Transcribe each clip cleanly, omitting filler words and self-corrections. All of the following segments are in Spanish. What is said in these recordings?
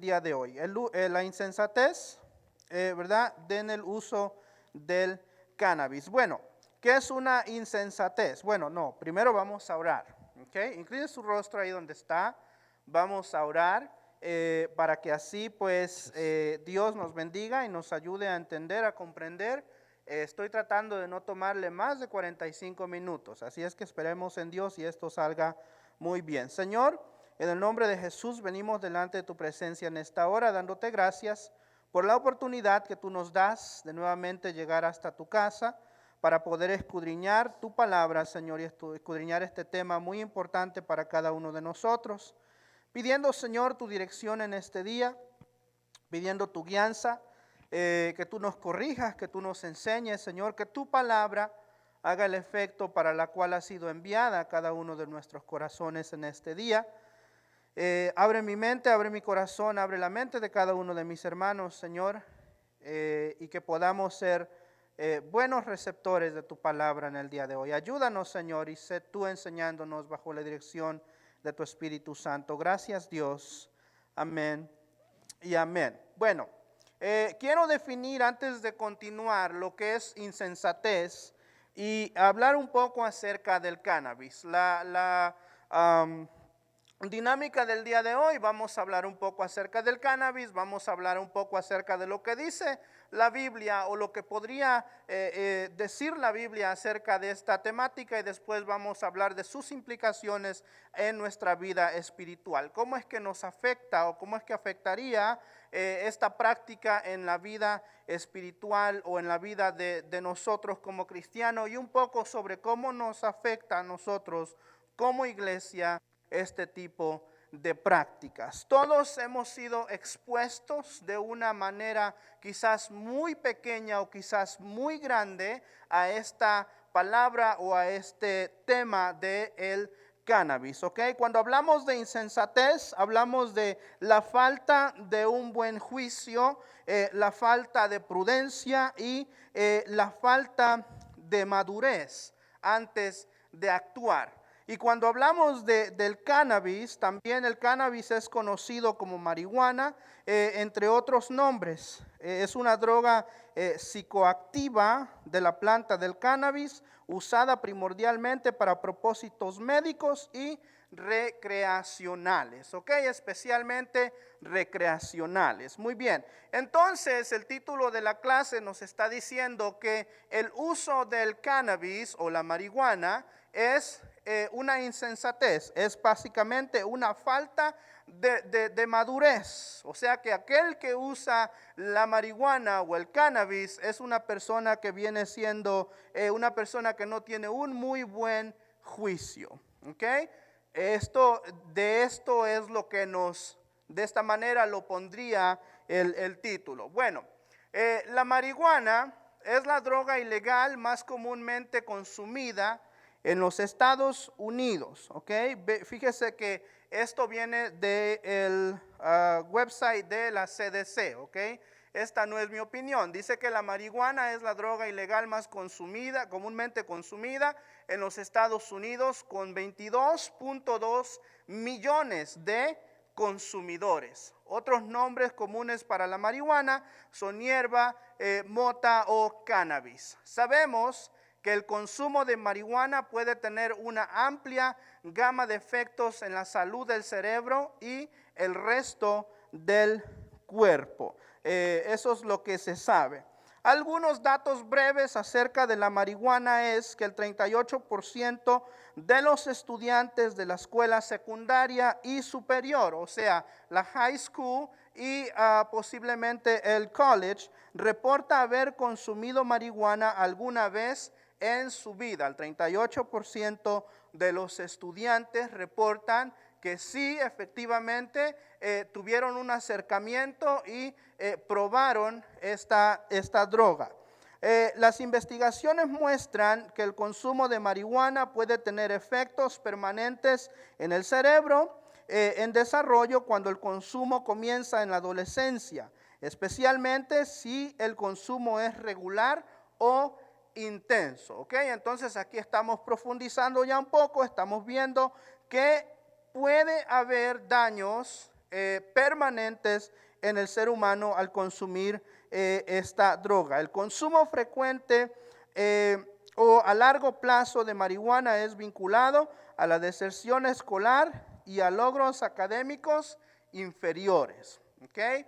día de hoy. La insensatez, ¿verdad? En el uso del cannabis. Bueno, ¿qué es una insensatez? Bueno, no, primero vamos a orar. ¿Okay? Incline su rostro ahí donde está. Vamos a orar para que así pues Dios nos bendiga y nos ayude a entender, a comprender. Estoy tratando de no tomarle más de 45 minutos, así es que esperemos en Dios y esto salga muy bien. Señor, en el nombre de Jesús venimos delante de tu presencia en esta hora, dándote gracias por la oportunidad que tú nos das de nuevamente llegar hasta tu casa para poder escudriñar tu palabra, Señor, y escudriñar este tema muy importante para cada uno de nosotros. Pidiendo, Señor, tu dirección en este día, pidiendo tu guianza, que tú nos corrijas, que tú nos enseñes, Señor, que tu palabra haga el efecto para la cual ha sido enviada a cada uno de nuestros corazones en este día. Abre mi mente, abre mi corazón, abre la mente de cada uno de mis hermanos, Señor, y que podamos ser buenos receptores de tu palabra en el día de hoy. Ayúdanos, Señor, y sé tú enseñándonos bajo la dirección de tu Espíritu Santo. Gracias, Dios. Amén y amén. Bueno, quiero definir antes de continuar lo que es insensatez y hablar un poco acerca del cannabis. La dinámica del día de hoy, vamos a hablar un poco acerca del cannabis, vamos a hablar un poco acerca de lo que dice la Biblia o lo que podría decir la Biblia acerca de esta temática y después vamos a hablar de sus implicaciones en nuestra vida espiritual. ¿Cómo es que nos afecta o cómo es que afectaría esta práctica en la vida espiritual o en la vida de nosotros como cristianos y un poco sobre cómo nos afecta a nosotros como iglesia este tipo de prácticas? Todos hemos sido expuestos de una manera quizás muy pequeña o quizás muy grande a esta palabra o a este tema del cannabis, ¿ok? Cuando hablamos de insensatez, hablamos de la falta de un buen juicio, la falta de prudencia y la falta de madurez antes de actuar. Y cuando hablamos del cannabis, también el cannabis es conocido como marihuana, entre otros nombres. Es una droga psicoactiva de la planta del cannabis, usada primordialmente para propósitos médicos y recreacionales, ¿ok? Especialmente recreacionales. Muy bien, entonces el título de la clase nos está diciendo que el uso del cannabis o la marihuana es una insensatez, es básicamente una falta de madurez. O sea que aquel que usa la marihuana o el cannabis es una persona que viene siendo una persona que no tiene un muy buen juicio. ¿Ok? De esto es lo que de esta manera lo pondría el título. Bueno, la marihuana es la droga ilegal más comúnmente consumida en los Estados Unidos, ¿ok? Fíjese que esto viene del website de la CDC, ¿ok? Esta no es mi opinión. Dice que la marihuana es la droga ilegal más consumida, comúnmente consumida en los Estados Unidos, con 22.2 millones de consumidores. Otros nombres comunes para la marihuana son hierba, mota o cannabis. Sabemos que el consumo de marihuana puede tener una amplia gama de efectos en la salud del cerebro y el resto del cuerpo. Eso es lo que se sabe. Algunos datos breves acerca de la marihuana es que el 38% de los estudiantes de la escuela secundaria y superior, o sea, la high school y posiblemente el college, reporta haber consumido marihuana alguna vez en su vida. El 38% de los estudiantes reportan que sí, efectivamente, tuvieron un acercamiento y probaron esta droga. Las investigaciones muestran que el consumo de marihuana puede tener efectos permanentes en el cerebro en desarrollo cuando el consumo comienza en la adolescencia, especialmente si el consumo es regular o intenso, ¿ok? Entonces aquí estamos profundizando ya un poco, estamos viendo que puede haber daños permanentes en el ser humano al consumir esta droga. El consumo frecuente o a largo plazo de marihuana es vinculado a la deserción escolar y a logros académicos inferiores. ¿Okay?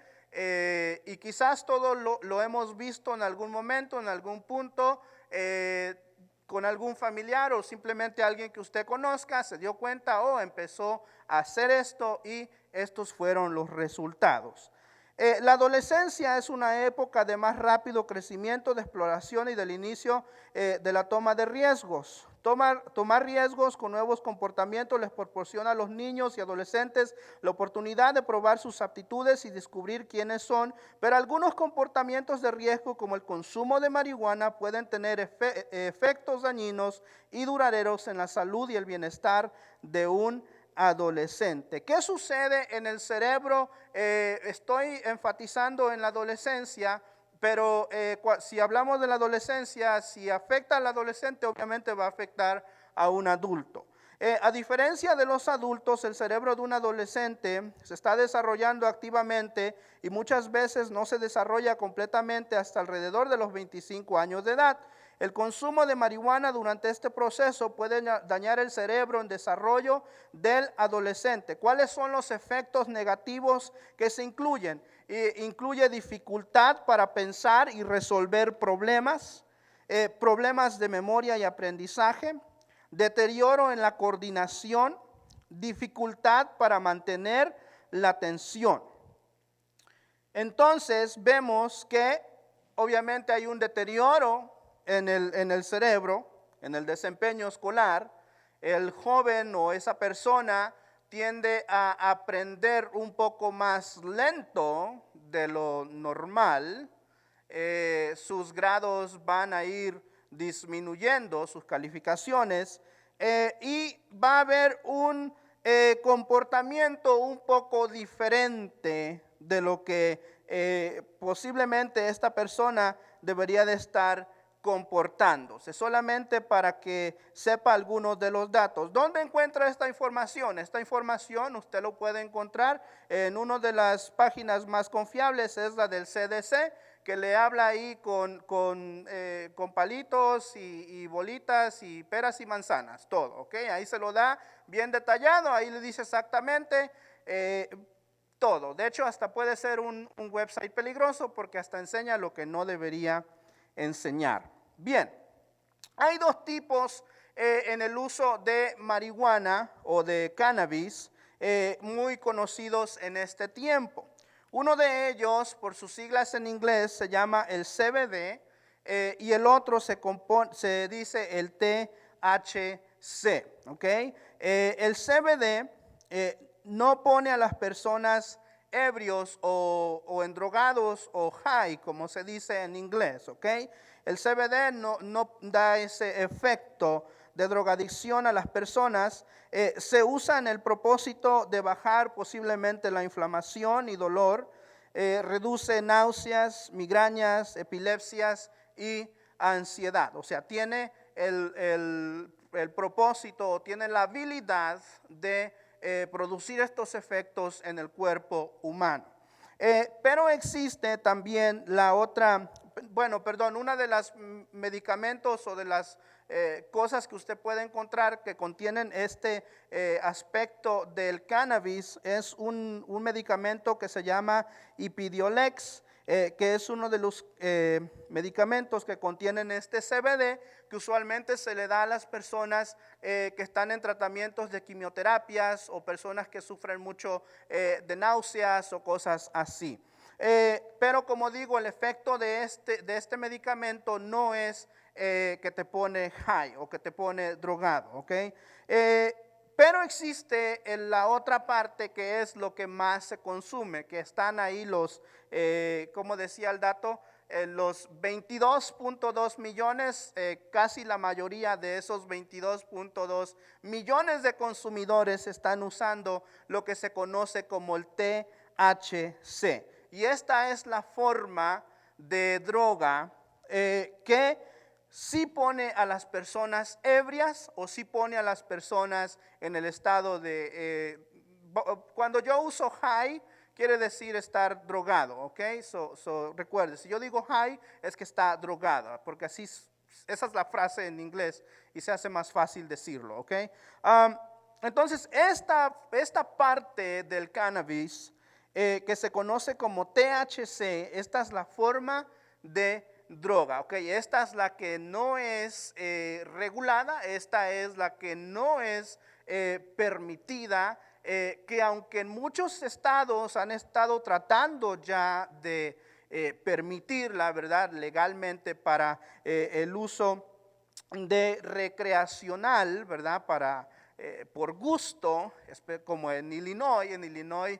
Y quizás todos lo hemos visto en algún momento, en algún punto, con algún familiar o simplemente alguien que usted conozca, se dio cuenta o empezó a hacer esto y estos fueron los resultados. La adolescencia es una época de más rápido crecimiento, de exploración y del inicio de la toma de riesgos. Tomar riesgos con nuevos comportamientos les proporciona a los niños y adolescentes la oportunidad de probar sus aptitudes y descubrir quiénes son, pero algunos comportamientos de riesgo como el consumo de marihuana pueden tener efectos dañinos y duraderos en la salud y el bienestar de un adolescente. ¿Qué sucede en el cerebro? Estoy enfatizando en la adolescencia, pero si hablamos de la adolescencia, si afecta al adolescente, obviamente va a afectar a un adulto. A diferencia de los adultos, el cerebro de un adolescente se está desarrollando activamente y muchas veces no se desarrolla completamente hasta alrededor de los 25 años de edad. El consumo de marihuana durante este proceso puede dañar el cerebro en desarrollo del adolescente. ¿Cuáles son los efectos negativos que se incluyen? Incluye dificultad para pensar y resolver problemas, problemas de memoria y aprendizaje, deterioro en la coordinación, dificultad para mantener la atención. Entonces vemos que obviamente hay un deterioro en el cerebro, en el desempeño escolar. El joven o esa persona tiende a aprender un poco más lento de lo normal. Sus grados van a ir disminuyendo, sus calificaciones, y va a haber un comportamiento un poco diferente de lo que posiblemente esta persona debería de estar comportándose, solamente para que sepa algunos de los datos. ¿Dónde encuentra esta información? Esta información usted lo puede encontrar en una de las páginas más confiables, es la del CDC, que le habla ahí con palitos y bolitas y peras y manzanas, todo, ¿ok? Ahí se lo da bien detallado, ahí le dice exactamente todo. De hecho, hasta puede ser un website peligroso porque hasta enseña lo que no debería enseñar. Bien, hay dos tipos en el uso de marihuana o de cannabis muy conocidos en este tiempo. Uno de ellos, por sus siglas en inglés, se llama el CBD y el otro se dice el THC. ¿Okay? El CBD no pone a las personas ebrios o endrogados o high, como se dice en inglés, ¿ok? El CBD no da ese efecto de drogadicción a las personas. Se usa en el propósito de bajar posiblemente la inflamación y dolor, reduce náuseas, migrañas, epilepsias y ansiedad. O sea, tiene el propósito o tiene la habilidad de producir estos efectos en el cuerpo humano. Pero existe también una de las medicamentos o de las cosas que usted puede encontrar que contienen este aspecto del cannabis, es un medicamento que se llama Epidiolex, que es uno de los medicamentos que contienen este CBD, que usualmente se le da a las personas que están en tratamientos de quimioterapias o personas que sufren mucho de náuseas o cosas así. Pero como digo, el efecto de este medicamento no es que te pone high o que te pone drogado, ¿ok? Pero existe en la otra parte que es lo que más se consume, que están ahí como decía el dato, los 22.2 millones, casi la mayoría de esos 22.2 millones de consumidores están usando lo que se conoce como el THC. Y esta es la forma de droga que sí pone a las personas ebrias o sí pone a las personas en el estado de, cuando yo uso high, quiere decir estar drogado, ¿ok? Recuerde, si yo digo high, es que está drogada, porque así, esa es la frase en inglés y se hace más fácil decirlo, ¿ok? Entonces, esta parte del cannabis que se conoce como THC, esta es la forma de droga, ¿ok? Esta es la que no es regulada, esta es la que no es permitida, que aunque en muchos estados han estado tratando ya de permitirla, ¿verdad? Legalmente para el uso de recreacional, ¿verdad? Para por gusto, como en Illinois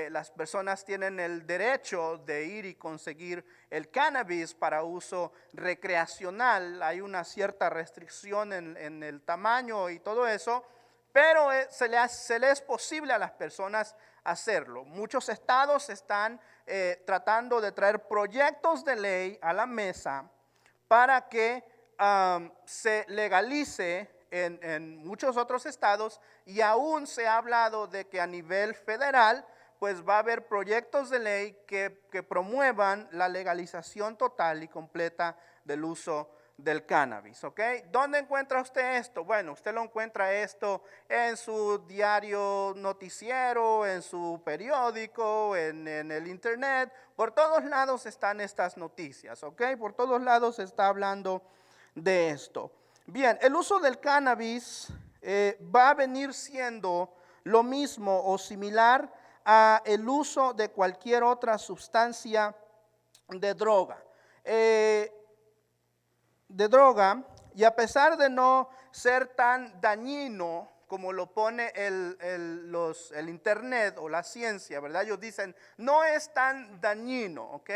las personas tienen el derecho de ir y conseguir el cannabis para uso recreacional. Hay una cierta restricción en el tamaño y todo eso, pero se le es posible a las personas hacerlo. Muchos estados están tratando de traer proyectos de ley a la mesa para que se legalice en muchos otros estados, y aún se ha hablado de que a nivel federal pues va a haber proyectos de ley que promuevan la legalización total y completa del uso del cannabis, ¿ok? ¿Dónde encuentra usted esto? Bueno, usted lo encuentra esto en su diario noticiero, en su periódico, en el internet. Por todos lados están estas noticias, ¿ok? Por todos lados se está hablando de esto. Bien, el uso del cannabis va a venir siendo lo mismo o similar a el uso de cualquier otra sustancia de droga. Y a pesar de no ser tan dañino como lo pone el internet o la ciencia, ¿verdad? Ellos dicen, no es tan dañino, ¿ok?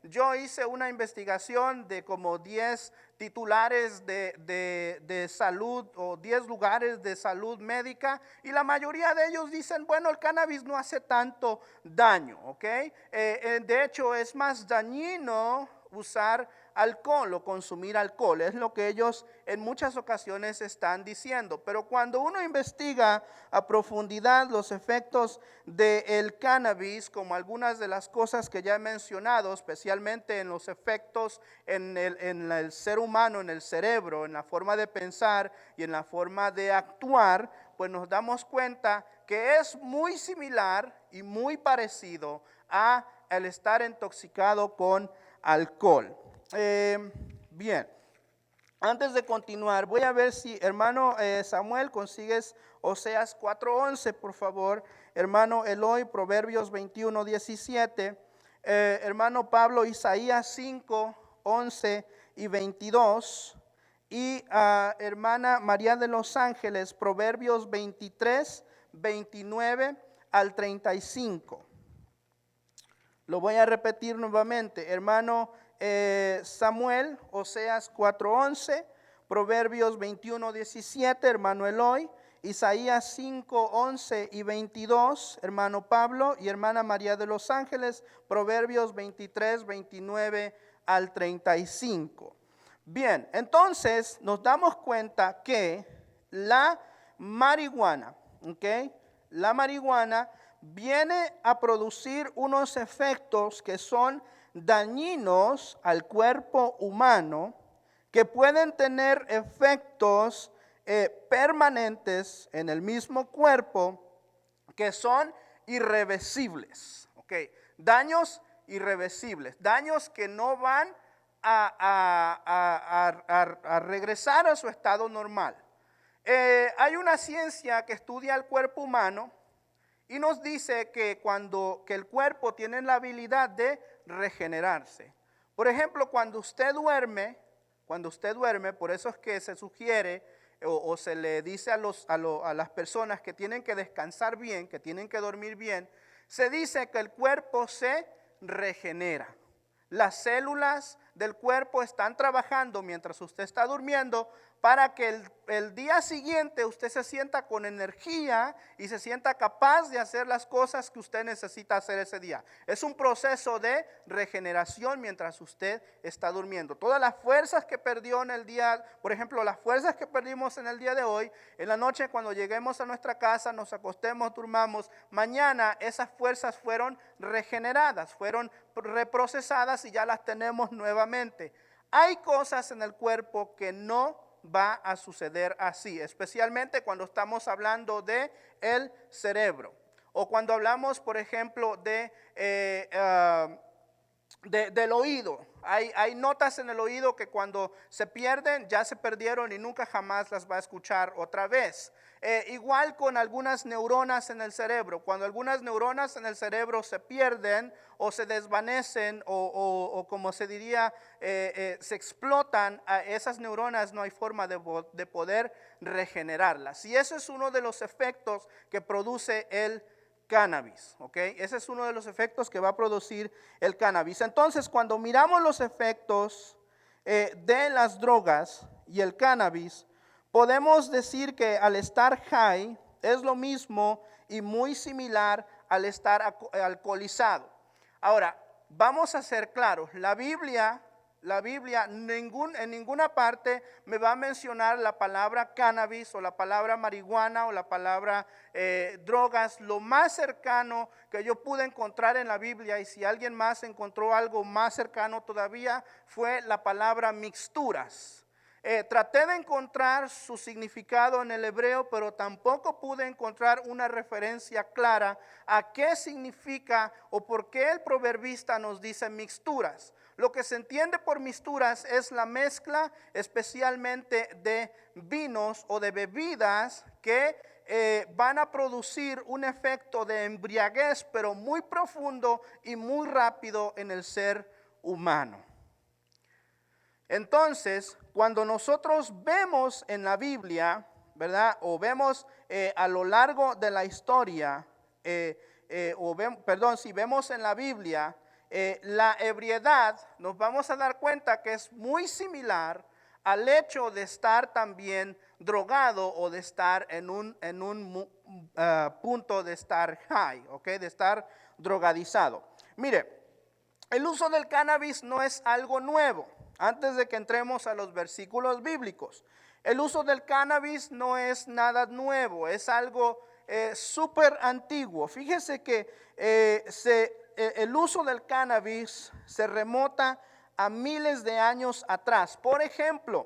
Yo hice una investigación de como 10 titulares de salud o 10 lugares de salud médica, y la mayoría de ellos dicen, bueno, el cannabis no hace tanto daño, ¿ok? De hecho, es más dañino usar alcohol o consumir alcohol, es lo que ellos en muchas ocasiones están diciendo. Pero cuando uno investiga a profundidad los efectos del cannabis, como algunas de las cosas que ya he mencionado, especialmente en los efectos en el ser humano, en el cerebro, en la forma de pensar y en la forma de actuar, pues nos damos cuenta que es muy similar y muy parecido a el estar intoxicado con alcohol. Bien, antes de continuar, voy a ver si hermano Samuel consigues Oseas 4:11, por favor. Hermano Eloy, Proverbios 21:17. Hermano Pablo, Isaías 5:11 y 22. Y hermana María de los Ángeles, Proverbios 23:29 al 35. Lo voy a repetir nuevamente. Hermano Samuel, Oseas 4:11, Proverbios 21:17, hermano Eloy, Isaías 5:11 y 22, hermano Pablo, y hermana María de los Ángeles, Proverbios 23:29 al 35. Bien, entonces nos damos cuenta que la marihuana, ¿ok? La marihuana viene a producir unos efectos que son dañinos al cuerpo humano, que pueden tener efectos permanentes en el mismo cuerpo, que son irreversibles, ¿ok? Daños irreversibles, daños que no van a regresar a su estado normal. Hay una ciencia que estudia el cuerpo humano y nos dice que que el cuerpo tiene la habilidad de regenerarse. Por ejemplo, cuando usted duerme, por eso es que se sugiere o se le dice a las personas que tienen que descansar bien, que tienen que dormir bien, se dice que el cuerpo se regenera. Las células del cuerpo están trabajando mientras usted está durmiendo para que el día siguiente usted se sienta con energía y se sienta capaz de hacer las cosas que usted necesita hacer ese día. Es un proceso de regeneración mientras usted está durmiendo. Todas las fuerzas que perdió en el día, por ejemplo, las fuerzas que perdimos en el día de hoy, en la noche cuando lleguemos a nuestra casa, nos acostemos, durmamos, mañana esas fuerzas fueron regeneradas, fueron reprocesadas y ya las tenemos nuevamente. Hay cosas en el cuerpo que no va a suceder así, especialmente cuando estamos hablando de el cerebro o cuando hablamos, por ejemplo, del oído. Hay notas en el oído que cuando se pierden, ya se perdieron y nunca jamás las va a escuchar otra vez. Igual con algunas neuronas en el cerebro. Cuando algunas neuronas en el cerebro se pierden o se desvanecen o como se diría, se explotan, a esas neuronas no hay forma de poder regenerarlas. Y ese es uno de los efectos que produce el cannabis, ¿ok? Ese es uno de los efectos que va a producir el cannabis. Entonces, cuando miramos los efectos de las drogas y el cannabis, podemos decir que al estar high es lo mismo y muy similar al estar alcoholizado. Ahora, vamos a ser claros, la Biblia en ninguna parte me va a mencionar la palabra cannabis o la palabra marihuana o la palabra drogas. Lo más cercano que yo pude encontrar en la Biblia, y si alguien más encontró algo más cercano todavía, fue la palabra mixturas. Traté de encontrar su significado en el hebreo, pero tampoco pude encontrar una referencia clara a qué significa o por qué el proverbista nos dice mixturas. Lo que se entiende por mixturas es la mezcla especialmente de vinos o de bebidas que van a producir un efecto de embriaguez, pero muy profundo y muy rápido en el ser humano. Entonces, cuando nosotros vemos en la Biblia, ¿verdad? O vemos a lo largo de la historia, si vemos en la Biblia la ebriedad, nos vamos a dar cuenta que es muy similar al hecho de estar también drogado o de estar en un punto de estar high, ¿ok? De estar drogadizado. Mire, el uso del cannabis no es algo nuevo. Antes de que entremos a los versículos bíblicos, el uso del cannabis no es nada nuevo, es algo súper antiguo. Fíjese que el uso del cannabis se remota a miles de años atrás. Por ejemplo,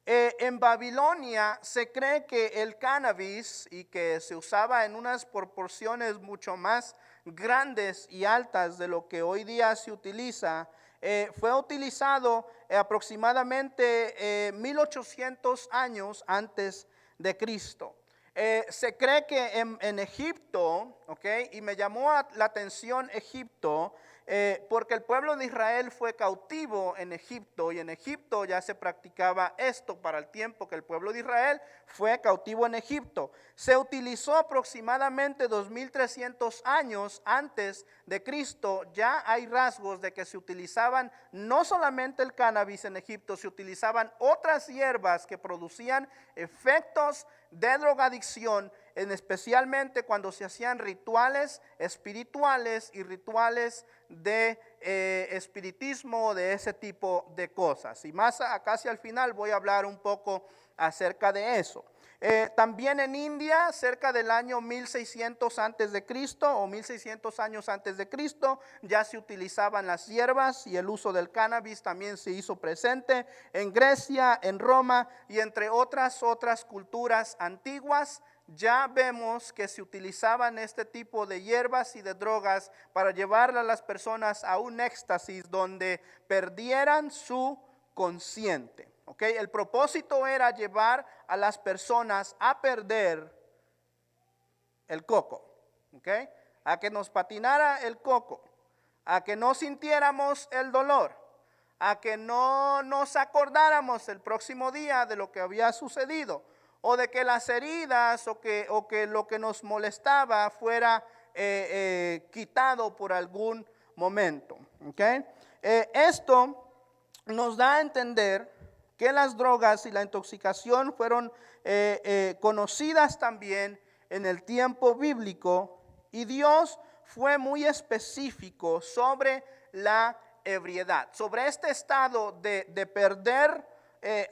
en Babilonia se cree que el cannabis, y que se usaba en unas proporciones mucho más grandes y altas de lo que hoy día se utiliza, fue utilizado aproximadamente 1800 años antes de Cristo. Se cree que en Egipto, ¿okay? Y me llamó la atención Egipto, porque el pueblo de Israel fue cautivo en Egipto, y en Egipto ya se practicaba esto para el tiempo que el pueblo de Israel fue cautivo en Egipto. Se utilizó aproximadamente 2300 años antes de Cristo. Ya hay rasgos de que se utilizaban no solamente el cannabis en Egipto, se utilizaban otras hierbas que producían efectos de drogadicción, especialmente cuando se hacían rituales espirituales y rituales de espiritismo, de ese tipo de cosas. Y más casi al final voy a hablar un poco acerca de eso. También en India, cerca del año 1600 antes de Cristo o 1600 años antes de Cristo, ya se utilizaban las hierbas, y el uso del cannabis también se hizo presente en Grecia, en Roma y entre otras culturas antiguas. Ya vemos que se utilizaban este tipo de hierbas y de drogas para llevar a las personas a un éxtasis donde perdieran su consciente. ¿Okay? El propósito era llevar a las personas a perder el coco, ¿okay? A que nos patinara el coco, a que no sintiéramos el dolor, a que no nos acordáramos el próximo día de lo que había sucedido, o de que las heridas o que lo que nos molestaba fuera quitado por algún momento. ¿Okay? Esto nos da a entender que las drogas y la intoxicación fueron conocidas también en el tiempo bíblico, y Dios fue muy específico sobre la ebriedad, sobre este estado de perder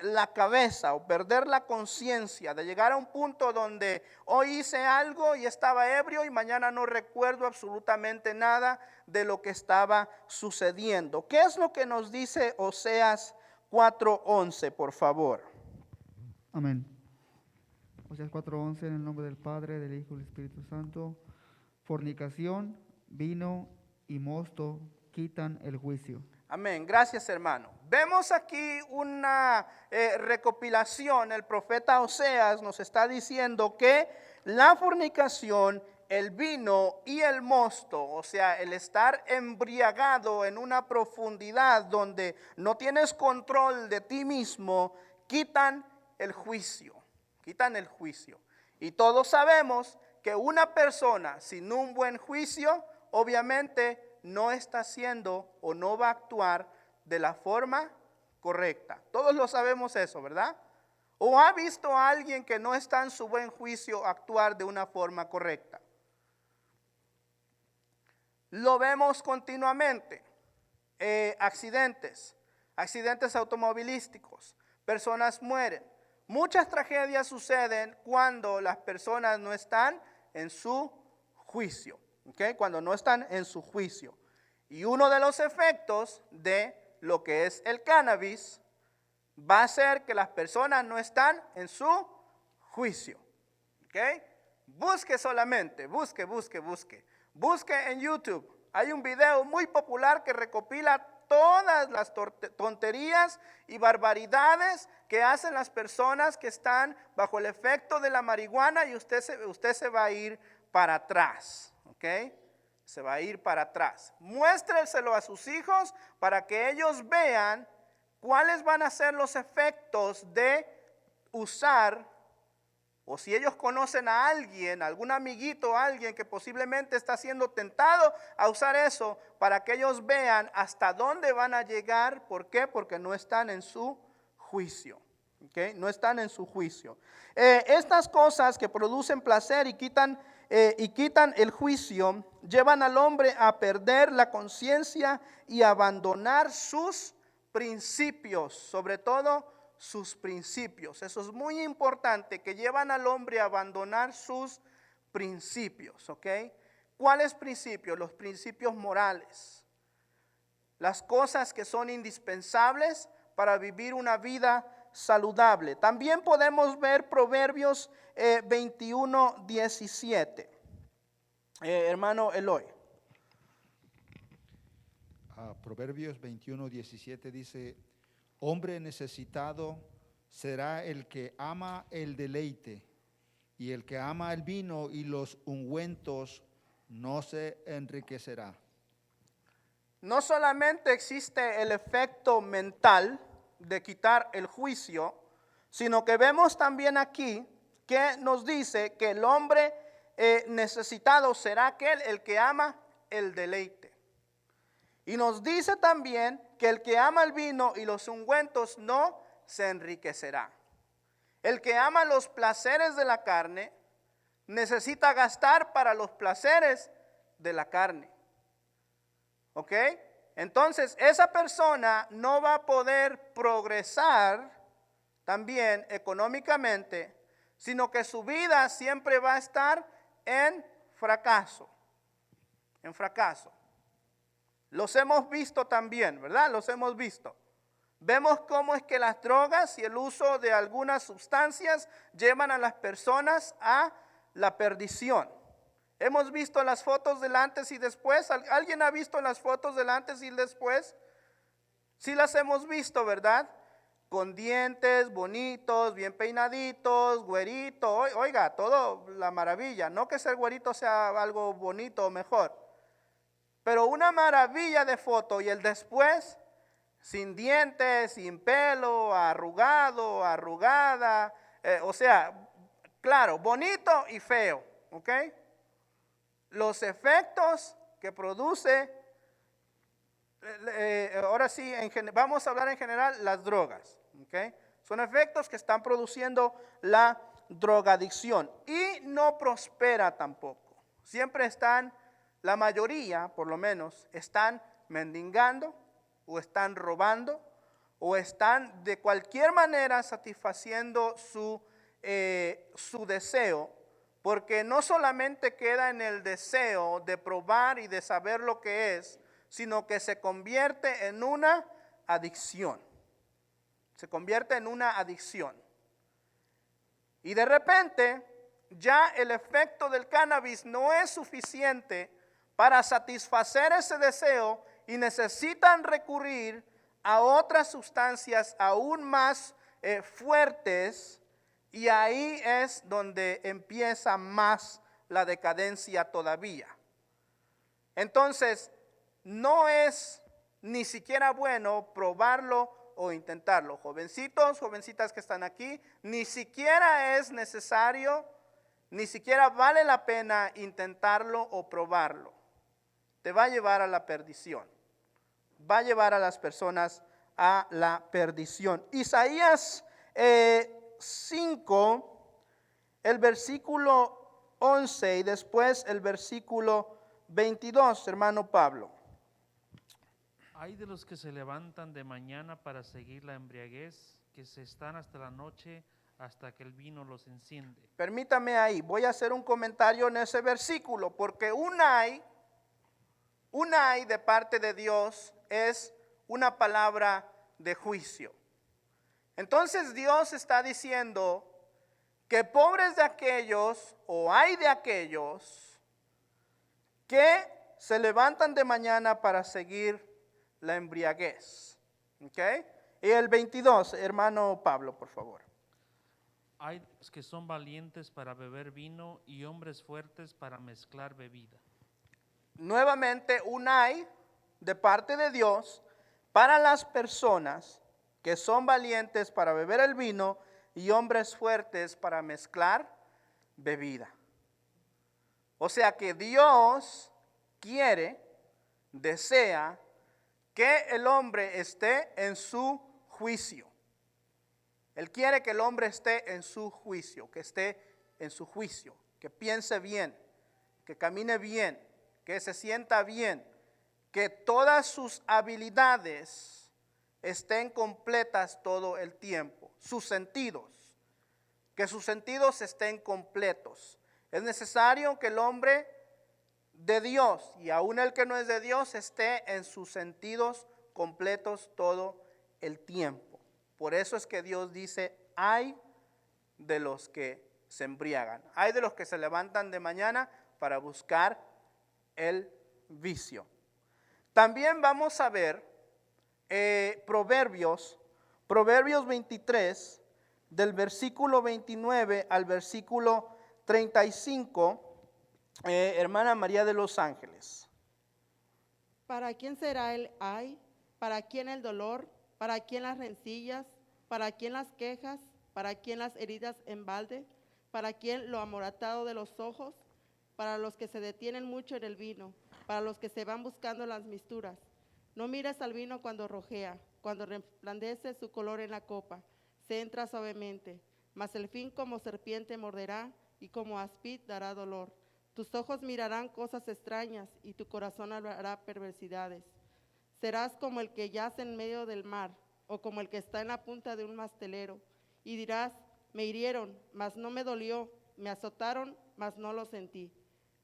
la cabeza o perder la conciencia, de llegar a un punto donde hoy hice algo y estaba ebrio y mañana no recuerdo absolutamente nada de lo que estaba sucediendo. ¿Qué es lo que nos dice Oseas 4:11, por favor? Amén. Oseas 4:11, en el nombre del Padre, del Hijo y del Espíritu Santo. Fornicación, vino y mosto quitan el juicio. Amén, gracias hermano. Vemos aquí una recopilación. El profeta Oseas nos está diciendo que la fornicación, el vino y el mosto, o sea, el estar embriagado en una profundidad donde no tienes control de ti mismo, quitan el juicio, quitan el juicio. Y todos sabemos que una persona sin un buen juicio, obviamente no está haciendo o no va a actuar de la forma correcta. Todos lo sabemos eso, ¿verdad? ¿O ha visto a alguien que no está en su buen juicio actuar de una forma correcta? Lo vemos continuamente. Accidentes automovilísticos, personas mueren. Muchas tragedias suceden cuando las personas no están en su juicio. ¿Okay? Cuando no están en su juicio. Y uno de los efectos de lo que es el cannabis va a ser que las personas no están en su juicio. ¿Okay? Busque solamente, busque en YouTube. Hay un video muy popular que recopila todas las tonterías y barbaridades que hacen las personas que están bajo el efecto de la marihuana, y usted se va a ir para atrás. ¿Okay? Se va a ir para atrás. Muéstreselo a sus hijos para que ellos vean cuáles van a ser los efectos de usar, o si ellos conocen a alguien, algún amiguito, alguien que posiblemente está siendo tentado a usar eso, para que ellos vean hasta dónde van a llegar. ¿Por qué? Porque no están en su juicio. ¿Okay? No están en su juicio. Estas cosas que producen placer y quitan el juicio, llevan al hombre a perder la conciencia y abandonar sus principios, sobre todo sus principios. Eso es muy importante, que llevan al hombre a abandonar sus principios. ¿Ok? ¿Cuáles principios? Los principios morales, las cosas que son indispensables para vivir una vida saludable. También podemos ver Proverbios 21:17. Hermano Eloy. Proverbios 21:17 dice: hombre necesitado será el que ama el deleite, y el que ama el vino y los ungüentos no se enriquecerá. No solamente existe el efecto mental de quitar el juicio, sino que vemos también aquí que nos dice que el hombre necesitado será aquel el que ama el deleite. Y nos dice también que el que ama el vino y los ungüentos no se enriquecerá. El que ama los placeres de la carne necesita gastar para los placeres de la carne. ¿Ok? Entonces esa persona no va a poder progresar también económicamente, sino que su vida siempre va a estar en fracaso. En fracaso. Los hemos visto también, ¿verdad? Los hemos visto. Vemos cómo es que las drogas y el uso de algunas sustancias llevan a las personas a la perdición. Hemos visto las fotos del antes y después. ¿Alguien ha visto las fotos del antes y después? Sí las hemos visto, ¿verdad? Con dientes bonitos, bien peinaditos, güerito. Oiga, todo la maravilla. No que ser güerito sea algo bonito o mejor, pero una maravilla de foto. Y el después, sin dientes, sin pelo, arrugado, arrugada. O sea, claro, bonito y feo, ¿ok? Los efectos que produce, ahora sí, vamos a hablar en general las drogas. ¿Okay? Son efectos que están produciendo la drogadicción y no prospera tampoco. Siempre están, la mayoría por lo menos, están mendigando o están robando o están de cualquier manera satisfaciendo su deseo, porque no solamente queda en el deseo de probar y de saber lo que es, sino que se convierte en una adicción. Se convierte en una adicción. Y de repente, ya el efecto del cannabis no es suficiente para satisfacer ese deseo y necesitan recurrir a otras sustancias aún más fuertes, y ahí es donde empieza más la decadencia todavía. Entonces, no es ni siquiera bueno probarlo o intentarlo. Jovencitos, jovencitas que están aquí, ni siquiera es necesario, ni siquiera vale la pena intentarlo o probarlo. Te va a llevar a la perdición. Va a llevar a las personas a la perdición. Isaías 5, el versículo 11 y después el versículo 22, hermano Pablo. Hay de los que se levantan de mañana para seguir la embriaguez, que se están hasta la noche, hasta que el vino los enciende. Permítame ahí, voy a hacer un comentario en ese versículo, porque un ay de parte de Dios es una palabra de juicio. Entonces Dios está diciendo que pobres de aquellos, o hay de aquellos, que se levantan de mañana para seguir la embriaguez. ¿Okay? Y el 22, hermano Pablo, por favor. Hay los que son valientes para beber vino y hombres fuertes para mezclar bebida. Nuevamente, un ay de parte de Dios para las personas que son valientes para beber el vino y hombres fuertes para mezclar bebida. O sea que Dios quiere, desea que el hombre esté en su juicio. Él quiere que el hombre esté en su juicio, que esté en su juicio, que piense bien, que camine bien, que se sienta bien, que todas sus habilidades estén completas todo el tiempo, sus sentidos, que sus sentidos estén completos. Es necesario que el hombre de Dios y aún el que no es de Dios esté en sus sentidos completos todo el tiempo. Por eso es que Dios dice, hay de los que se embriagan, hay de los que se levantan de mañana para buscar el vicio. También vamos a ver Proverbios 23, del versículo 29 al versículo 35. Hermana María de los Ángeles. ¿Para quién será el ay? ¿Para quién el dolor? ¿Para quién las rencillas? ¿Para quién las quejas? ¿Para quién las heridas en balde? ¿Para quién lo amoratado de los ojos? Para los que se detienen mucho en el vino, para los que se van buscando las misturas. No mires al vino cuando rojea, cuando resplandece su color en la copa, se entra suavemente, mas el fin como serpiente morderá y como áspid dará dolor. Tus ojos mirarán cosas extrañas y tu corazón hablará perversidades. Serás como el que yace en medio del mar o como el que está en la punta de un mastelero y dirás, me hirieron, mas no me dolió, me azotaron, mas no lo sentí.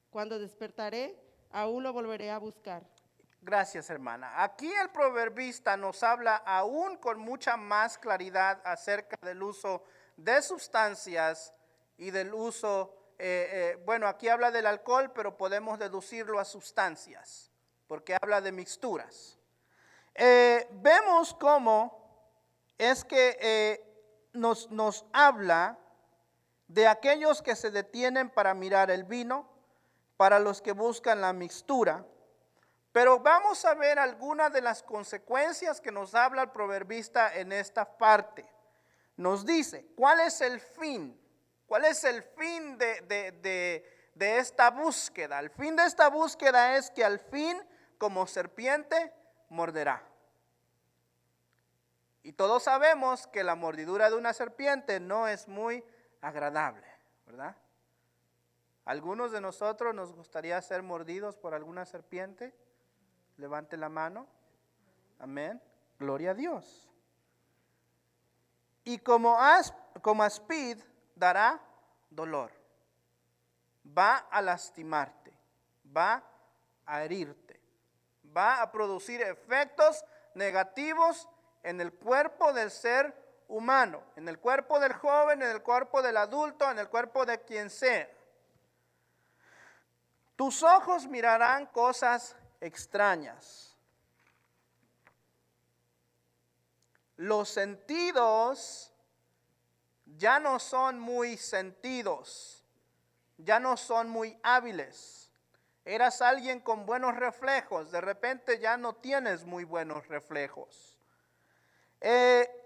Cuando despertaré, aún lo volveré a buscar. Gracias, hermana. Aquí el proverbista nos habla aún con mucha más claridad acerca del uso de sustancias y del uso, bueno, aquí habla del alcohol, pero podemos deducirlo a sustancias, porque habla de mixturas. Vemos cómo es que nos habla de aquellos que se detienen para mirar el vino, para los que buscan la mixtura. Pero vamos a ver algunas de las consecuencias que nos habla el proverbista en esta parte. Nos dice, ¿cuál es el fin? ¿Cuál es el fin de esta búsqueda? El fin de esta búsqueda es que al fin, como serpiente, morderá. Y todos sabemos que la mordidura de una serpiente no es muy agradable, ¿verdad? ¿Algunos de nosotros nos gustaría ser mordidos por alguna serpiente? Levante la mano. Amén. Gloria a Dios. Y como aspid dará dolor. Va a lastimarte. Va a herirte. Va a producir efectos negativos en el cuerpo del ser humano, en el cuerpo del joven, en el cuerpo del adulto, en el cuerpo de quien sea. Tus ojos mirarán cosas extrañas. Los sentidos ya no son muy sentidos, ya no son muy hábiles. Eras alguien con buenos reflejos, de repente ya no tienes muy buenos reflejos.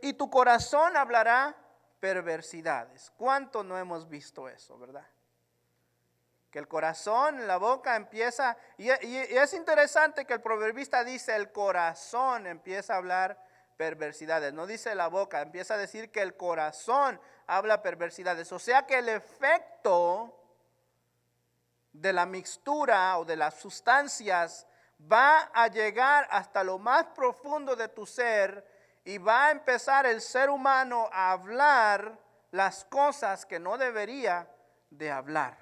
Y tu corazón hablará perversidades. ¿Cuánto no hemos visto eso, verdad? Que el corazón, la boca empieza, y es interesante que el proverbista dice el corazón empieza a hablar perversidades, no dice la boca, empieza a decir que el corazón habla perversidades, o sea que el efecto de la mixtura o de las sustancias va a llegar hasta lo más profundo de tu ser y va a empezar el ser humano a hablar las cosas que no debería de hablar.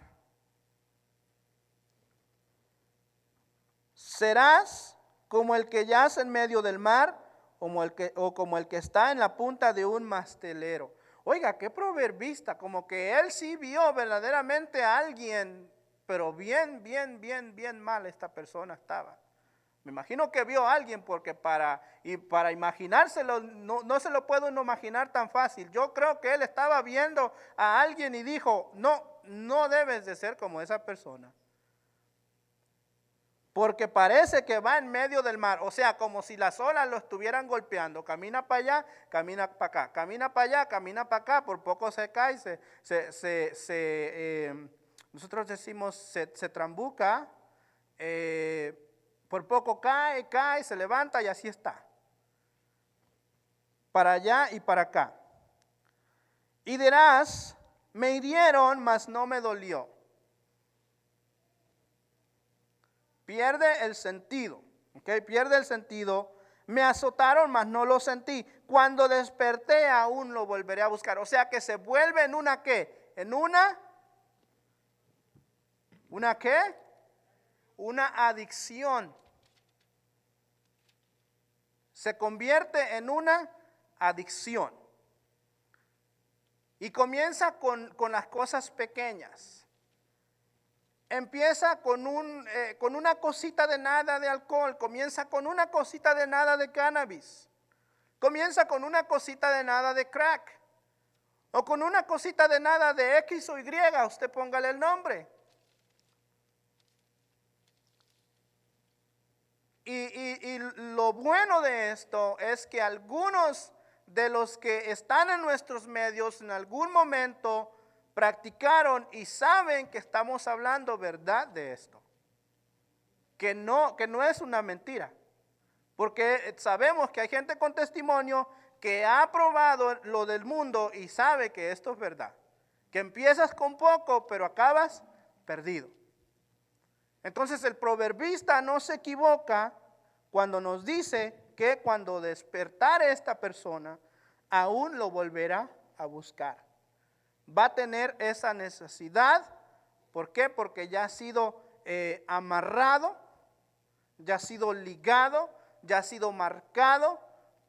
Serás como el que yace en medio del mar o como el que está en la punta de un mastelero. Oiga, qué proverbista, como que él sí vio verdaderamente a alguien, pero bien mal esta persona estaba. Me imagino que vio a alguien porque para imaginárselo, no se lo puede uno imaginar tan fácil. Yo creo que él estaba viendo a alguien y dijo, no debes de ser como esa persona. Porque parece que va en medio del mar, o sea, como si las olas lo estuvieran golpeando. Camina para allá, camina para acá, camina para allá, camina para acá, por poco se cae, nosotros decimos se trambuca, por poco cae, se levanta y así está. Para allá y para acá. Y dirás, me hirieron, mas no me dolió. Pierde el sentido, ¿ok? Pierde el sentido. Me azotaron, mas no lo sentí. Cuando desperté, aún lo volveré a buscar. O sea que se vuelve en una ¿qué? En ¿una qué? Una adicción. Se convierte en una adicción. Y comienza con las cosas pequeñas. Empieza con una cosita de nada de alcohol, comienza con una cosita de nada de cannabis, comienza con una cosita de nada de crack, o con una cosita de nada de X o Y, usted póngale el nombre. Y lo bueno de esto es que algunos de los que están en nuestros medios en algún momento practicaron y saben que estamos hablando verdad de esto, que no es una mentira, porque sabemos que hay gente con testimonio que ha probado lo del mundo y sabe que esto es verdad, que empiezas con poco pero acabas perdido. Entonces el proverbista no se equivoca cuando nos dice que cuando despertare esta persona aún lo volverá a buscar. Va a tener esa necesidad. ¿Por qué? Porque ya ha sido amarrado, ya ha sido ligado, ya ha sido marcado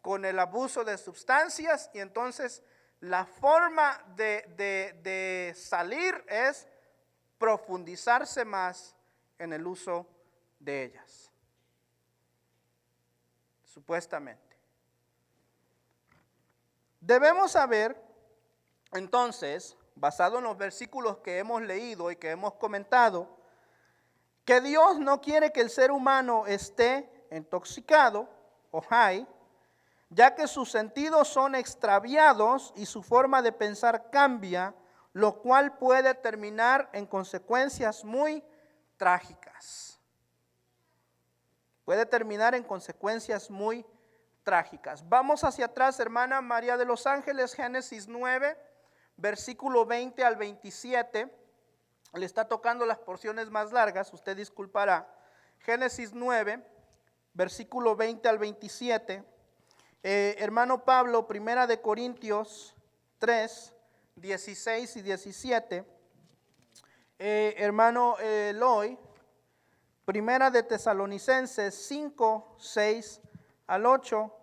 con el abuso de sustancias, y entonces la forma de salir es profundizarse más en el uso de ellas, supuestamente. Debemos saber, entonces, basado en los versículos que hemos leído y que hemos comentado, que Dios no quiere que el ser humano esté intoxicado o high, ya que sus sentidos son extraviados y su forma de pensar cambia, lo cual puede terminar en consecuencias muy trágicas. Puede terminar en consecuencias muy trágicas. Vamos hacia atrás, hermana María de los Ángeles, Génesis 9, versículo 20 al 27. Le está tocando las porciones más largas, usted disculpará. Génesis 9, versículo 20 al 27. Hermano Pablo, Primera de Corintios 3, 16 y 17. Hermano Eloy, Primera de Tesalonicenses 5, 6 al 8.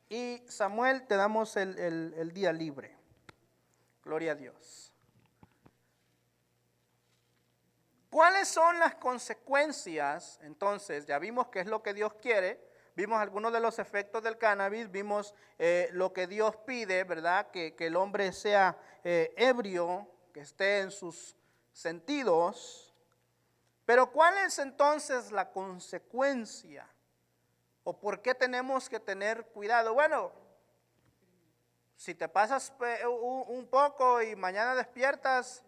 Y Samuel, te damos el día libre. Gloria a Dios. ¿Cuáles son las consecuencias? Entonces, ya vimos qué es lo que Dios quiere, vimos algunos de los efectos del cannabis, vimos lo que Dios pide, ¿verdad? Que el hombre sea ebrio, que esté en sus sentidos. Pero ¿cuál es entonces la consecuencia? ¿O por qué tenemos que tener cuidado? Bueno, si te pasas un poco y mañana despiertas,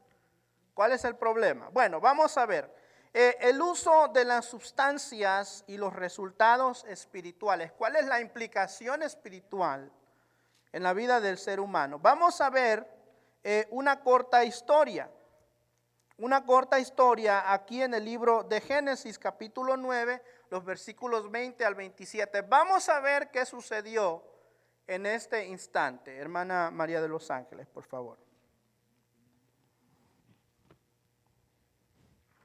¿cuál es el problema? Bueno, vamos a ver. El uso de las sustancias y los resultados espirituales. ¿Cuál es la implicación espiritual en la vida del ser humano? Vamos a ver una corta historia. Una corta historia aquí en el libro de Génesis, capítulo 9, los versículos 20 al 27. Vamos a ver qué sucedió en este instante. Hermana María de los Ángeles, por favor.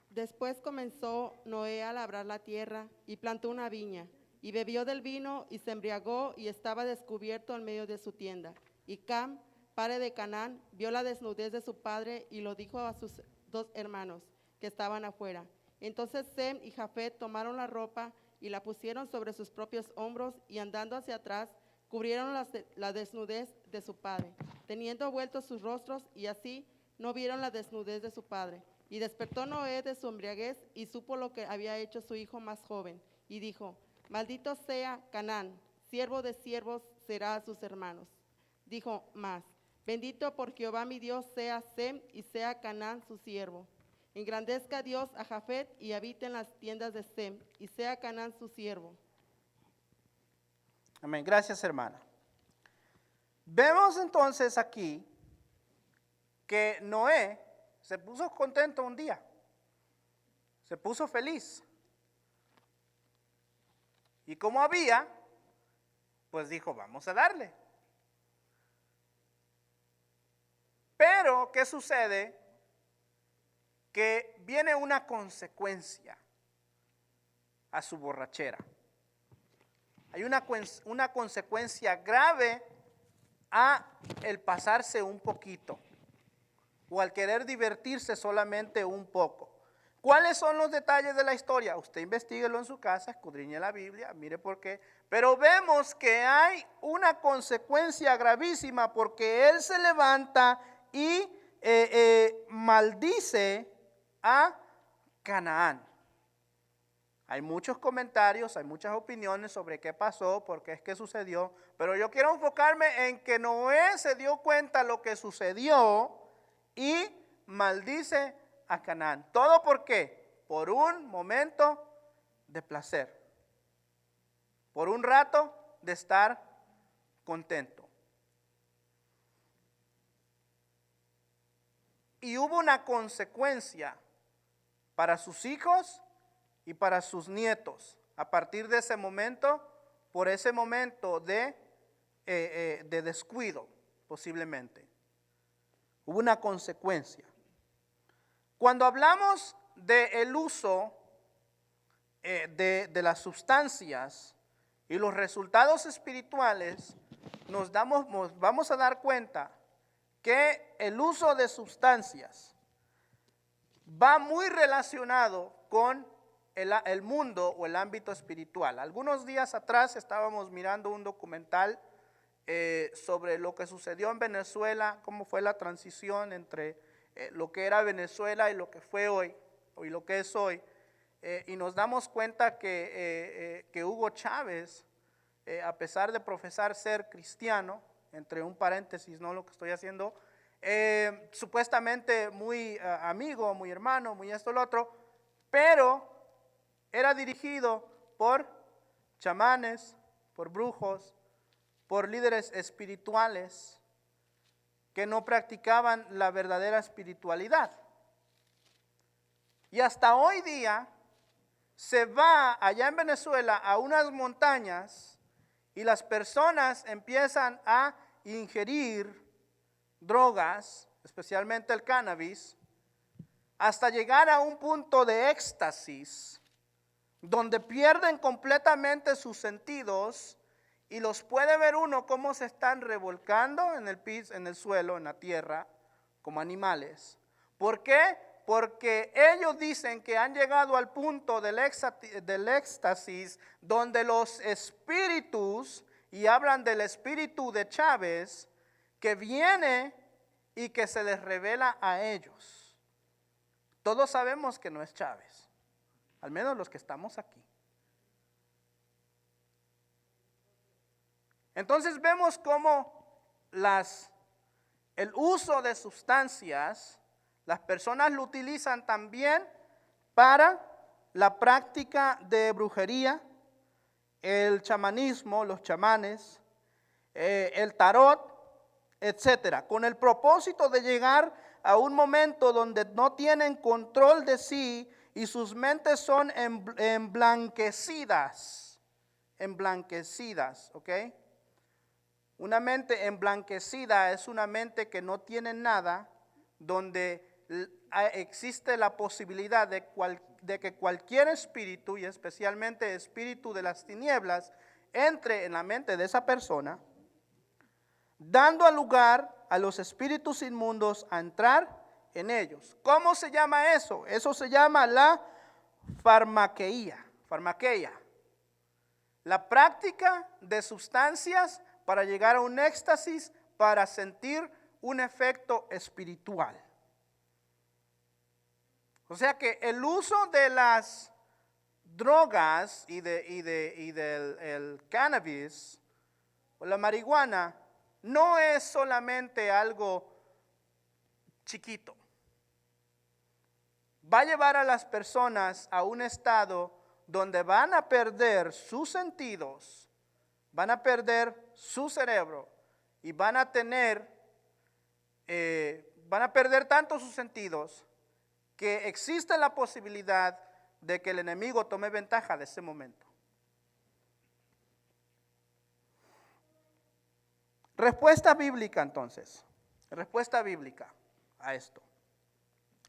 Después comenzó Noé a labrar la tierra y plantó una viña, y bebió del vino y se embriagó y estaba descubierto en medio de su tienda. Y Cam, padre de Canaán, vio la desnudez de su padre y lo dijo a sus 2 hermanos que estaban afuera. Entonces Sem y Jafet tomaron la ropa y la pusieron sobre sus propios hombros y andando hacia atrás cubrieron la desnudez de su padre, teniendo vueltos sus rostros, y así no vieron la desnudez de su padre. Y despertó Noé de su embriaguez y supo lo que había hecho su hijo más joven, y dijo: maldito sea Canaán, siervo de siervos será a sus hermanos. Dijo más: bendito por Jehová mi Dios sea Sem y sea Canaán su siervo. Engrandezca Dios a Jafet y habite en las tiendas de Sem, y sea Canaán su siervo. Amén. Gracias, hermana. Vemos entonces aquí que Noé se puso contento un día, se puso feliz. Y como había, pues dijo, vamos a darle. Pero, ¿qué sucede? Que viene una consecuencia a su borrachera. Hay una consecuencia grave a el pasarse un poquito o al querer divertirse solamente un poco. ¿Cuáles son los detalles de la historia? Usted investíguelo en su casa, escudriñe la Biblia, mire por qué. Pero vemos que hay una consecuencia gravísima porque él se levanta y maldice a Canaán. Hay muchos comentarios, hay muchas opiniones sobre qué pasó, por qué es que sucedió, pero yo quiero enfocarme en que Noé se dio cuenta lo que sucedió y maldice a Canaán. ¿Todo por qué? Por un momento de placer, por un rato de estar contento. Y hubo una consecuencia para sus hijos y para sus nietos, a partir de ese momento, por ese momento de descuido, posiblemente. Hubo una consecuencia. Cuando hablamos del uso de las sustancias y los resultados espirituales, vamos a dar cuenta que el uso de sustancias va muy relacionado con el mundo o el ámbito espiritual. Algunos días atrás estábamos mirando un documental sobre lo que sucedió en Venezuela, cómo fue la transición entre lo que era Venezuela y lo que fue hoy, y lo que es hoy. Y nos damos cuenta que Hugo Chávez, a pesar de profesar ser cristiano, entre un paréntesis, no lo que estoy haciendo, supuestamente muy amigo, muy hermano, muy esto, lo otro, pero era dirigido por chamanes, por brujos, por líderes espirituales que no practicaban la verdadera espiritualidad. Y hasta hoy día se va allá en Venezuela a unas montañas y las personas empiezan a ingerir drogas, especialmente el cannabis, hasta llegar a un punto de éxtasis, donde pierden completamente sus sentidos y los puede ver uno cómo se están revolcando en el piso, en el suelo, en la tierra, como animales. ¿Por qué? Porque ellos dicen que han llegado al punto del éxtasis donde los espíritus, y hablan del espíritu de Chávez, que viene y que se les revela a ellos. Todos sabemos que no es Chávez, al menos los que estamos aquí. Entonces vemos cómo el uso de sustancias, las personas lo utilizan también para la práctica de brujería, el chamanismo, los chamanes, el tarot, etcétera, con el propósito de llegar a un momento donde no tienen control de sí y sus mentes son emblanquecidas, ¿ok? Una mente emblanquecida es una mente que no tiene nada, donde existe la posibilidad de que cualquier espíritu, y especialmente espíritu de las tinieblas, entre en la mente de esa persona, dando lugar a los espíritus inmundos a entrar en ellos. ¿Cómo se llama eso? Eso se llama la farmaqueía. La práctica de sustancias para llegar a un éxtasis, para sentir un efecto espiritual. O sea que el uso de las drogas y del cannabis o la marihuana no es solamente algo chiquito. Va a llevar a las personas a un estado donde van a perder sus sentidos, van a perder su cerebro y van a perder tanto sus sentidos que existe la posibilidad de que el enemigo tome ventaja de ese momento. Respuesta bíblica entonces, respuesta bíblica a esto.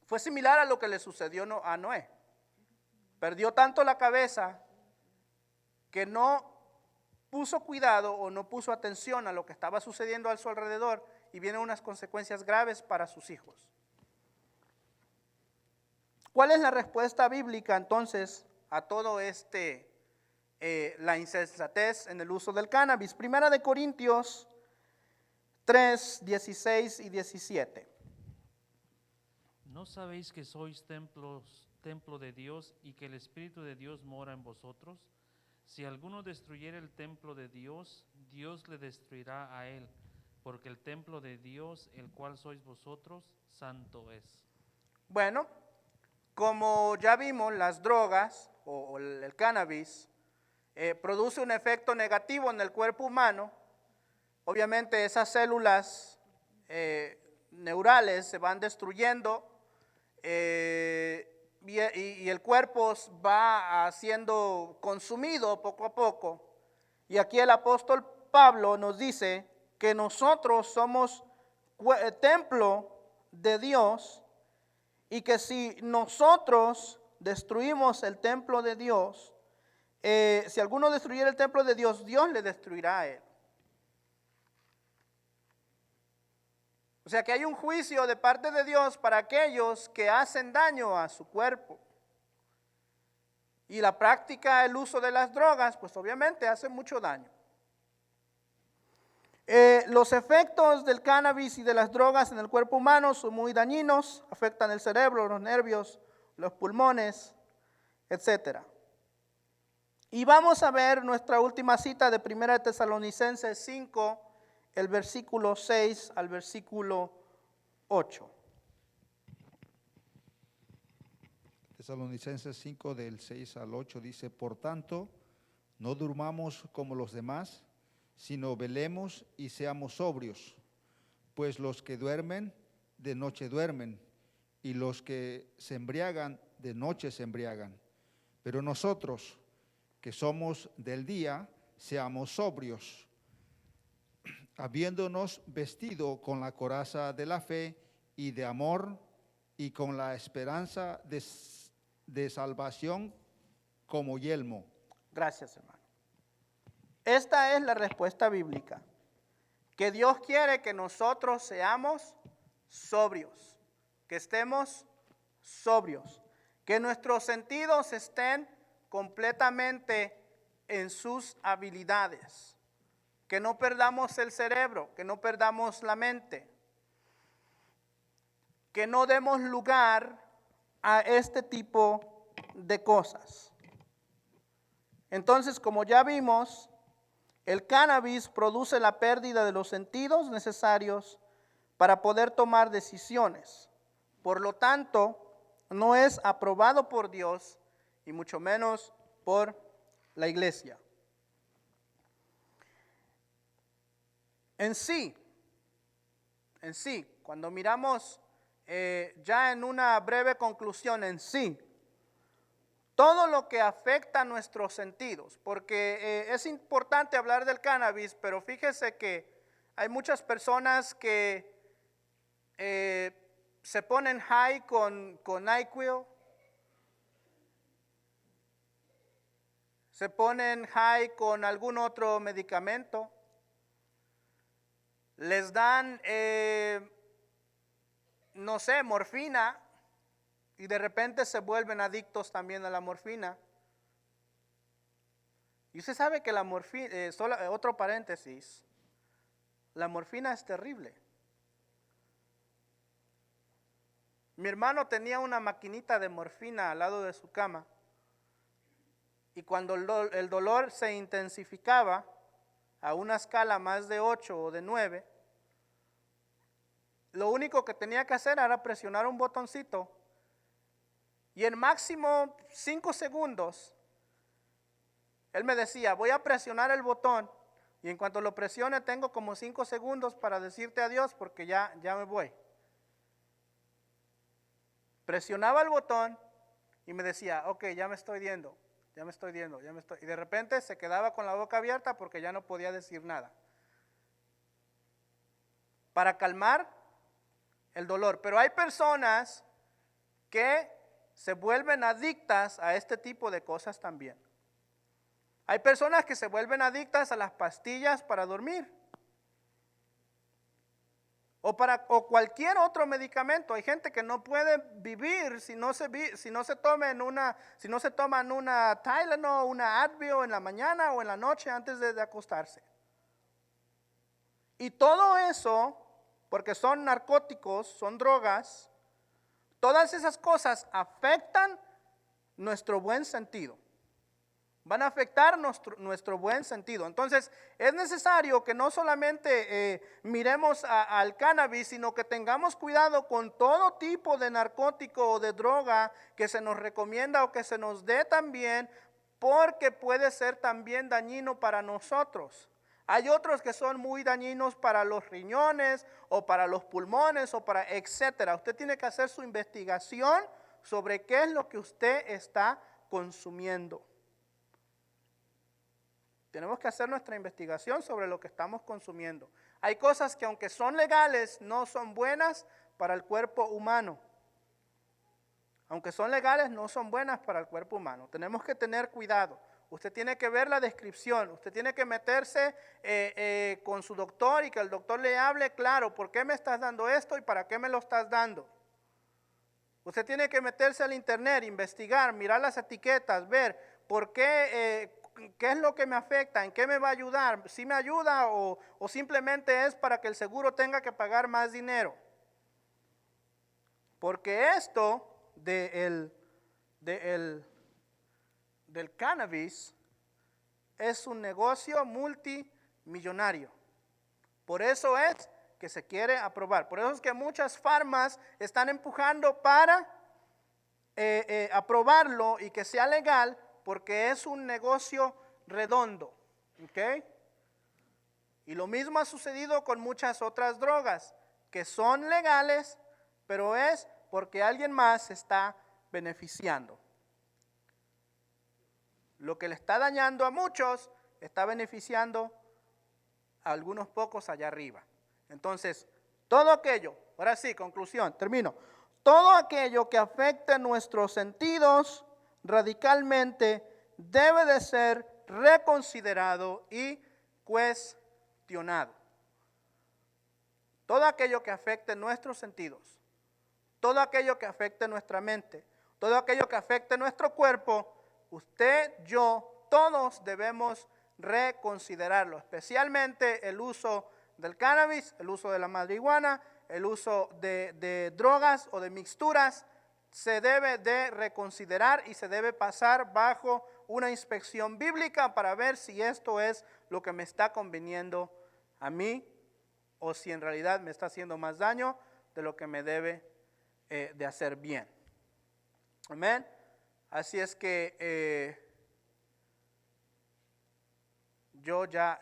Fue similar a lo que le sucedió a Noé. Perdió tanto la cabeza que no puso cuidado o no puso atención a lo que estaba sucediendo a su alrededor y vienen unas consecuencias graves para sus hijos. ¿Cuál es la respuesta bíblica entonces a todo la insensatez en el uso del cannabis? Primera de Corintios 3, 16 y 17. ¿No sabéis que sois templo de Dios y que el Espíritu de Dios mora en vosotros? Si alguno destruyere el templo de Dios, Dios le destruirá a él, porque el templo de Dios, el cual sois vosotros, santo es. Bueno, como ya vimos, las drogas o el cannabis produce un efecto negativo en el cuerpo humano. Obviamente esas células neurales se van destruyendo y el cuerpo va siendo consumido poco a poco. Y aquí el apóstol Pablo nos dice que nosotros somos templo de Dios y que si nosotros destruimos el templo de Dios, si alguno destruyera el templo de Dios, Dios le destruirá a él. O sea que hay un juicio de parte de Dios para aquellos que hacen daño a su cuerpo. Y la práctica, el uso de las drogas, pues obviamente hace mucho daño. Los efectos del cannabis y de las drogas en el cuerpo humano son muy dañinos, afectan el cerebro, los nervios, los pulmones, etc. Y vamos a ver nuestra última cita de 1 Tesalonicenses 5, el versículo 6 al versículo 8. Tesalonicenses 5 del 6 al 8 dice: por tanto, no durmamos como los demás, sino velemos y seamos sobrios, pues los que duermen, de noche duermen, y los que se embriagan, de noche se embriagan. Pero nosotros, que somos del día, seamos sobrios, habiéndonos vestido con la coraza de la fe y de amor, y con la esperanza de salvación como yelmo. Gracias, hermano. Esta es la respuesta bíblica, que Dios quiere que nosotros seamos sobrios, que estemos sobrios, que nuestros sentidos estén completamente en sus habilidades, que no perdamos el cerebro, que no perdamos la mente, que no demos lugar a este tipo de cosas. Entonces, como ya vimos, el cannabis produce la pérdida de los sentidos necesarios para poder tomar decisiones. Por lo tanto, no es aprobado por Dios y mucho menos por la iglesia. En sí, cuando miramos ya en una breve conclusión en sí, todo lo que afecta a nuestros sentidos, porque es importante hablar del cannabis, pero fíjese que hay muchas personas que se ponen high con NyQuil, se ponen high con algún otro medicamento, les dan, no sé, morfina, y de repente se vuelven adictos también a la morfina. Y usted sabe que la morfina, otro paréntesis, la morfina es terrible. Mi hermano tenía una maquinita de morfina al lado de su cama, y cuando el dolor se intensificaba a una escala más de 8 o de 9, lo único que tenía que hacer era presionar un botoncito, y en máximo 5 segundos, él me decía, voy a presionar el botón, y en cuanto lo presione tengo como 5 segundos para decirte adiós porque ya me voy. Presionaba el botón y me decía, ok, ya me estoy yendo. Y de repente se quedaba con la boca abierta porque ya no podía decir nada. Para calmar el dolor. Pero hay personas que se vuelven adictas a este tipo de cosas también. Hay personas que se vuelven adictas a las pastillas para dormir. O cualquier otro medicamento. Hay gente que no puede vivir si no se toman una Tylenol, una Advil en la mañana o en la noche antes de acostarse. Y todo eso, porque son narcóticos, son drogas, todas esas cosas afectan nuestro buen sentido. Van a afectar nuestro buen sentido. Entonces, es necesario que no solamente miremos al cannabis, sino que tengamos cuidado con todo tipo de narcótico o de droga que se nos recomienda o que se nos dé también, porque puede ser también dañino para nosotros. Hay otros que son muy dañinos para los riñones o para los pulmones o para etcétera. Usted tiene que hacer su investigación sobre qué es lo que usted está consumiendo. Tenemos que hacer nuestra investigación sobre lo que estamos consumiendo. Hay cosas que aunque son legales, no son buenas para el cuerpo humano. Aunque son legales, no son buenas para el cuerpo humano. Tenemos que tener cuidado. Usted tiene que ver la descripción. Usted tiene que meterse con su doctor y que el doctor le hable claro. ¿Por qué me estás dando esto y para qué me lo estás dando? Usted tiene que meterse al internet, investigar, mirar las etiquetas, ver por qué... ¿Qué es lo que me afecta? ¿En qué me va a ayudar? ¿Si me ayuda o simplemente es para que el seguro tenga que pagar más dinero? Porque esto del cannabis es un negocio multimillonario. Por eso es que se quiere aprobar. Por eso es que muchas farmas están empujando para aprobarlo y que sea legal, porque es un negocio redondo, ¿ok? Y lo mismo ha sucedido con muchas otras drogas que son legales, pero es porque alguien más se está beneficiando. Lo que le está dañando a muchos está beneficiando a algunos pocos allá arriba. Entonces, todo aquello, ahora sí, conclusión, termino. Todo aquello que afecte nuestros sentidos radicalmente debe de ser reconsiderado y cuestionado. Todo aquello que afecte nuestros sentidos, todo aquello que afecte nuestra mente, todo aquello que afecte nuestro cuerpo, usted, yo, todos debemos reconsiderarlo, especialmente el uso del cannabis, el uso de la marihuana, el uso de drogas o de mixturas. Se debe de reconsiderar y se debe pasar bajo una inspección bíblica para ver si esto es lo que me está conveniendo a mí o si en realidad me está haciendo más daño de lo que me debe de hacer bien. Amén. Así es que yo ya